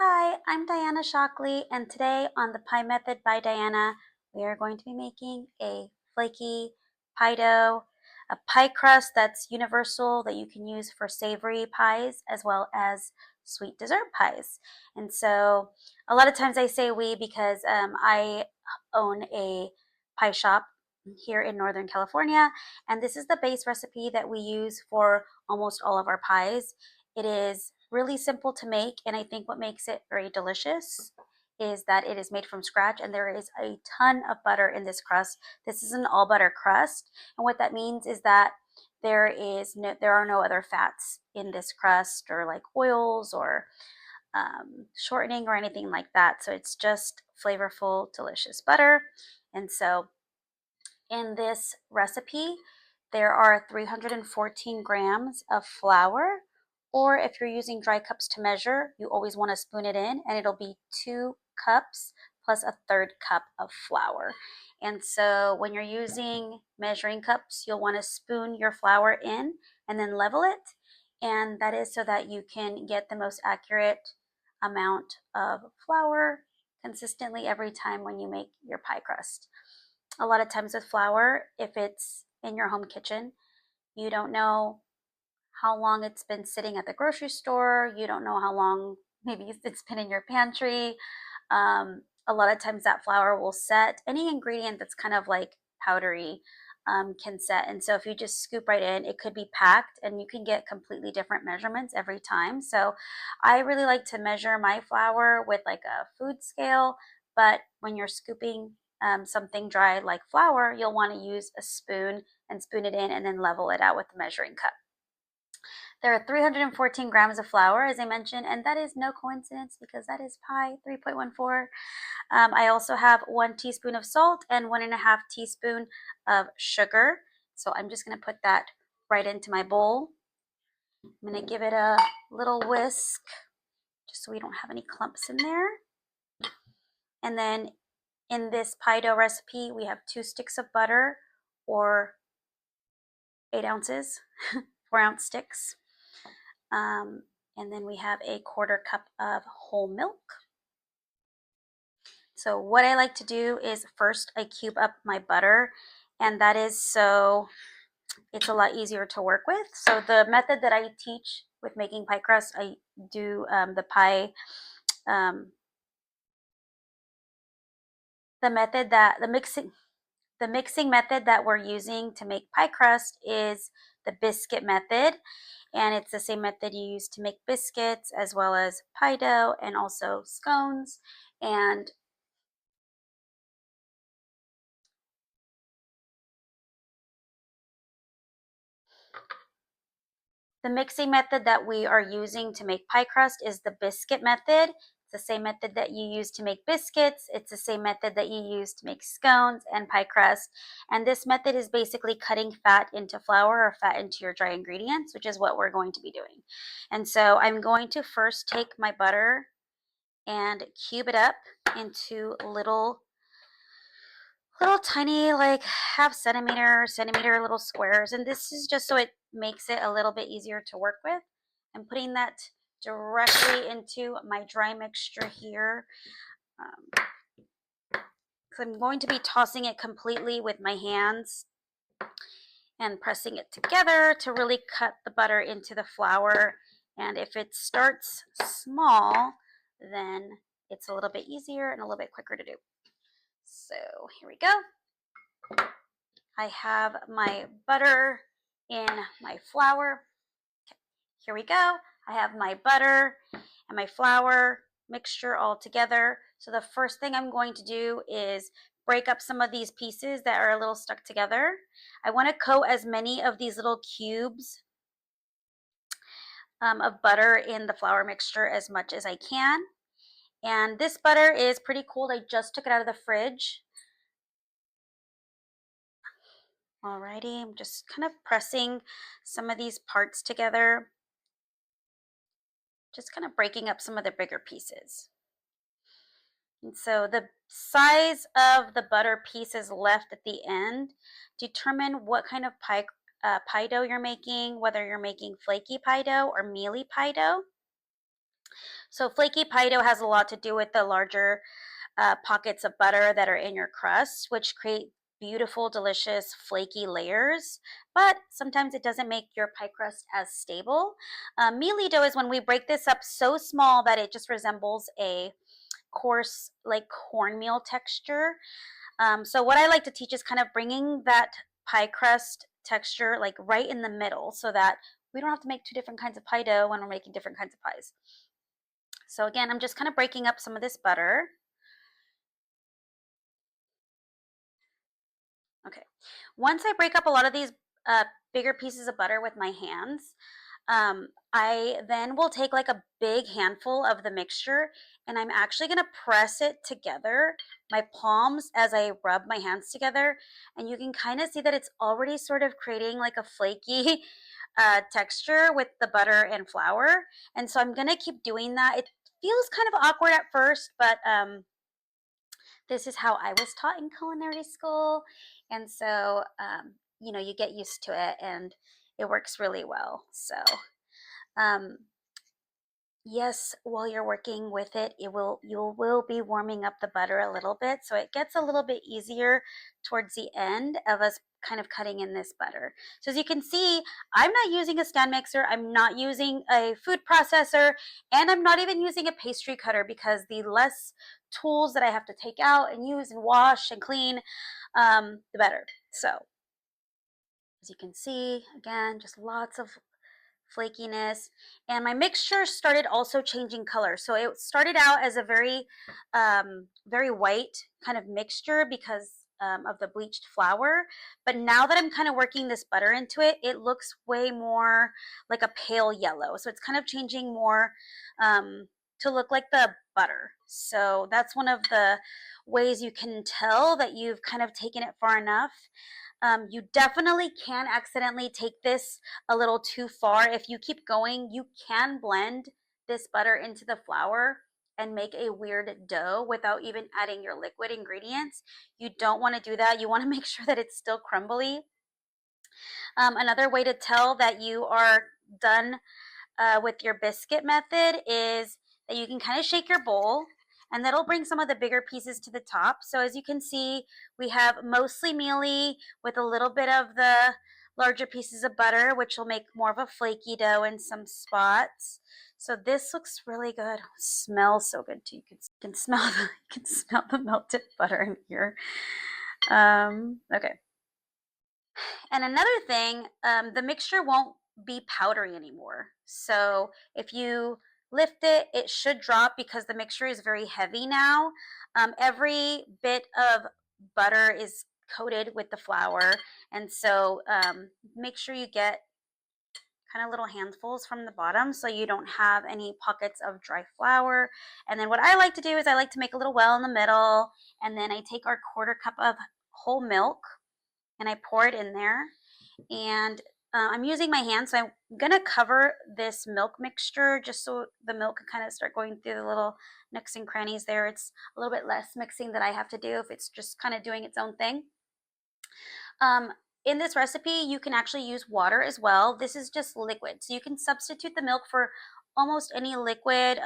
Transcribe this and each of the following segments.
Hi, I'm Diana Shockley, and today on the Pie Method by Diana, we are going to be making a flaky pie dough, a pie crust that's universal that you can use for savory pies as well as sweet dessert pies. And so a lot of times I say we because I own a pie shop here in Northern California, and this is the base recipe that we use for almost all of our pies. It is really simple to make, and I think what makes it very delicious is that it is made from scratch and there is a ton of butter in this crust. This is an all butter crust, and what that means is that there are no other fats in this crust or like oils or shortening or anything like that. So it's just flavorful, delicious butter. And so in this recipe, there are 314 grams of flour, or if you're using dry cups to measure, you always want to spoon it in, and it'll be 2 cups plus a third cup of flour. And so when you're using measuring cups, you'll want to spoon your flour in and then level it. And that is so that you can get the most accurate amount of flour consistently every time when you make your pie crust. A lot of times with flour, if it's in your home kitchen, you don't know how long it's been sitting at the grocery store. You don't know how long maybe it's been in your pantry. A lot of times that flour will set. Any ingredient that's kind of like powdery can set. And so if you just scoop right in, it could be packed and you can get completely different measurements every time. So I really like to measure my flour with like a food scale, but when you're scooping something dry like flour, you'll want to use a spoon and spoon it in and then level it out with the measuring cup. There are 314 grams of flour, as I mentioned, and that is no coincidence because that is pie 3.14. I also have 1 teaspoon of salt and 1.5 teaspoon of sugar. So I'm just going to put that right into my bowl. I'm going to give it a little whisk just so we don't have any clumps in there. And then in this pie dough recipe, we have 2 sticks of butter or 8 ounces, 4-ounce sticks. And then we have a 1/4 cup of whole milk. So what I like to do is first I cube up my butter, and that is so it's a lot easier to work with. So the method that I teach with making pie crust, I do the mixing method that we're using to make pie crust is the biscuit method, and it's the same method you use to make biscuits as well as pie dough and also scones. And the mixing method that we are using to make pie crust is the biscuit method. It's the same method that you use to make biscuits. It's the same method that you use to make scones and pie crust. And this method is basically cutting fat into flour or fat into your dry ingredients, which is what we're going to be doing. And so I'm going to first take my butter and cube it up into little tiny, like half centimeter little squares. And this is just so it makes it a little bit easier to work with. I'm putting that directly into my dry mixture here. So I'm going to be tossing it completely with my hands and pressing it together to really cut the butter into the flour. And if it starts small, then it's a little bit easier and a little bit quicker to do. So here we go. I have my butter in my flour. Here we go. I have my butter and my flour mixture all together. So the first thing I'm going to do is break up some of these pieces that are a little stuck together. I want to coat as many of these little cubes of butter in the flour mixture as much as I can. And this butter is pretty cold. I just took it out of the fridge. Alrighty, I'm just kind of pressing some of these parts together. Just kind of breaking up some of the bigger pieces. And so the size of the butter pieces left at the end determine what kind of pie dough you're making, whether you're making flaky pie dough or mealy pie dough. So flaky pie dough has a lot to do with the larger pockets of butter that are in your crust, which create beautiful, delicious, flaky layers, but sometimes it doesn't make your pie crust as stable. Mealy dough is when we break this up so small that it just resembles a coarse, like cornmeal texture. So what I like to teach is kind of bringing that pie crust texture like right in the middle so that we don't have to make two different kinds of pie dough when we're making different kinds of pies. So again, I'm just kind of breaking up some of this butter. Okay. Once I break up a lot of these bigger pieces of butter with my hands, I then will take like a big handful of the mixture and I'm actually going to press it together, my palms as I rub my hands together. And you can kind of see that it's already sort of creating like a flaky texture with the butter and flour. And so I'm going to keep doing that. It feels kind of awkward at first, but this is how I was taught in culinary school. And so, you get used to it and it works really well. So, um, yes, while you're working with it, you will be warming up the butter a little bit. So it gets a little bit easier towards the end of us kind of cutting in this butter. So as you can see, I'm not using a stand mixer, I'm not using a food processor, and I'm not even using a pastry cutter because the less tools that I have to take out and use and wash and clean, the better. So as you can see, again, just lots of flakiness, and my mixture started also changing color. So it started out as a very white kind of mixture because of the bleached flour, but now that I'm kind of working this butter into it, it looks way more like a pale yellow. So it's kind of changing more to look like the butter. So that's one of the ways you can tell that you've kind of taken it far enough. You definitely can accidentally take this a little too far. If you keep going, you can blend this butter into the flour and make a weird dough without even adding your liquid ingredients. You don't want to do that. You want to make sure that it's still crumbly. Another way to tell that you are done with your biscuit method is that you can kind of shake your bowl and that'll bring some of the bigger pieces to the top. So as you can see, we have mostly mealy with a little bit of the larger pieces of butter, which will make more of a flaky dough in some spots. So this looks really good. It smells so good too. You can smell the melted butter in here. Okay. And another thing, the mixture won't be powdery anymore. So if you lift it, it should drop because the mixture is very heavy now. Every bit of butter is coated with the flour. And so make sure you get kind of little handfuls from the bottom so you don't have any pockets of dry flour. And then what I like to do is I like to make a little well in the middle. And then I take our quarter cup of whole milk and I pour it in there. And I'm using my hand, so I'm going to cover this milk mixture just so the milk can kind of start going through the little nooks and crannies there. It's a little bit less mixing that I have to do if it's just kind of doing its own thing. In this recipe, you can actually use water as well. This is just liquid, so you can substitute the milk for almost any liquid.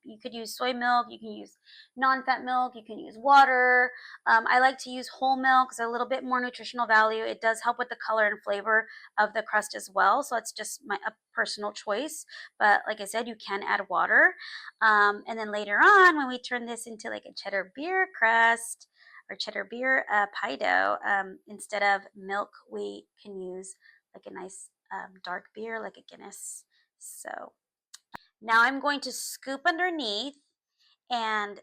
You could use soy milk, you can use non-fat milk, you can use water. I like to use whole milk because a little bit more nutritional value. It does help with the color and flavor of the crust as well, so it's just a personal choice. But like I said, you can add water. And then later on, when we turn this into like a cheddar beer crust, or cheddar beer pie dough, instead of milk, we can use like a nice dark beer, like a Guinness. So now I'm going to scoop underneath, and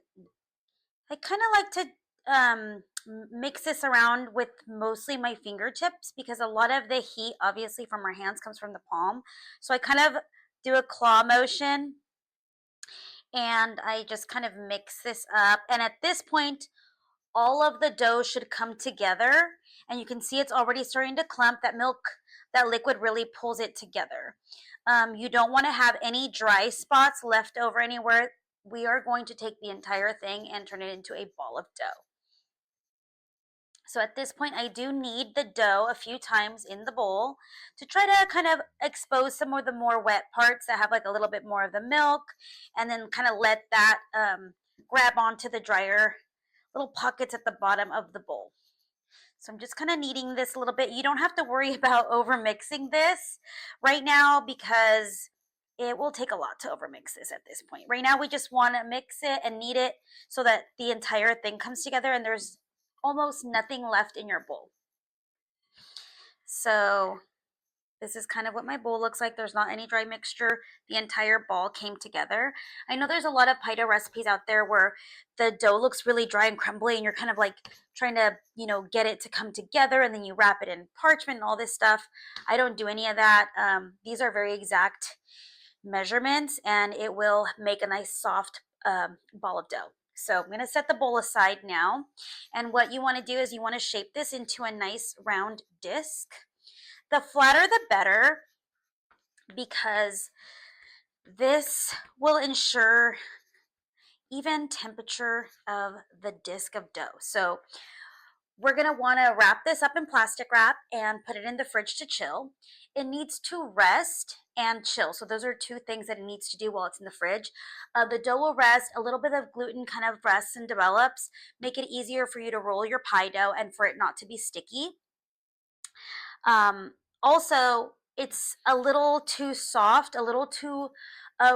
I kind of like to mix this around with mostly my fingertips because a lot of the heat, obviously, from our hands comes from the palm. So I kind of do a claw motion and I just kind of mix this up. And at this point, all of the dough should come together, and you can see it's already starting to clump. That milk, that liquid really pulls it together. You don't want to have any dry spots left over anywhere. We are going to take the entire thing and turn it into a ball of dough. So at this point, I do knead the dough a few times in the bowl to try to kind of expose some of the more wet parts that have like a little bit more of the milk, and then kind of let that grab onto the drier little pockets at the bottom of the bowl. So I'm just kind of kneading this a little bit. You don't have to worry about over mixing this right now because it will take a lot to overmix this at this point. Right now we just want to mix it and knead it so that the entire thing comes together and there's almost nothing left in your bowl. So this is kind of what my bowl looks like. There's not any dry mixture. The entire ball came together. I know there's a lot of pie dough recipes out there where the dough looks really dry and crumbly and you're kind of like trying to, get it to come together and then you wrap it in parchment and all this stuff. I don't do any of that. These are very exact measurements and it will make a nice soft ball of dough. So I'm going to set the bowl aside now. And what you want to do is you want to shape this into a nice round disc. The flatter the better because this will ensure even temperature of the disc of dough. So we're going to want to wrap this up in plastic wrap and put it in the fridge to chill. It needs to rest and chill. So those are two things that it needs to do while it's in the fridge. The dough will rest, a little bit of gluten kind of rests and develops, make it easier for you to roll your pie dough and for it not to be sticky. Also, it's a little too soft, a little too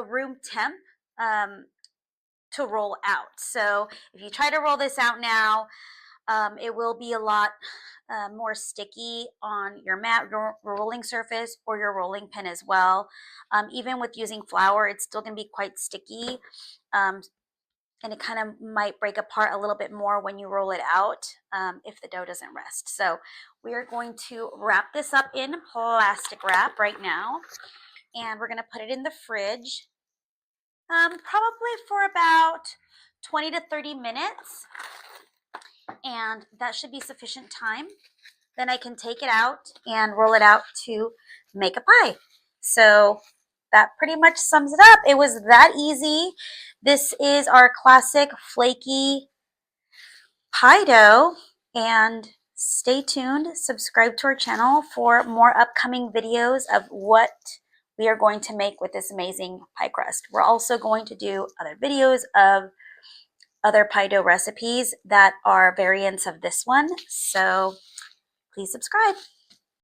room temp to roll out. So if you try to roll this out now, it will be a lot more sticky on your mat, your rolling surface, or your rolling pin as well. Even with using flour, it's still going to be quite sticky. And it kind of might break apart a little bit more when you roll it out if the dough doesn't rest. So we are going to wrap this up in plastic wrap right now, and we're going to put it in the fridge probably for about 20 to 30 minutes, and that should be sufficient time. Then I can take it out and roll it out to make a pie. So that pretty much sums it up. It was that easy. This is our classic flaky pie dough, and stay tuned. Subscribe to our channel for more upcoming videos of what we are going to make with this amazing pie crust. We're also going to do other videos of other pie dough recipes that are variants of this one. So please subscribe.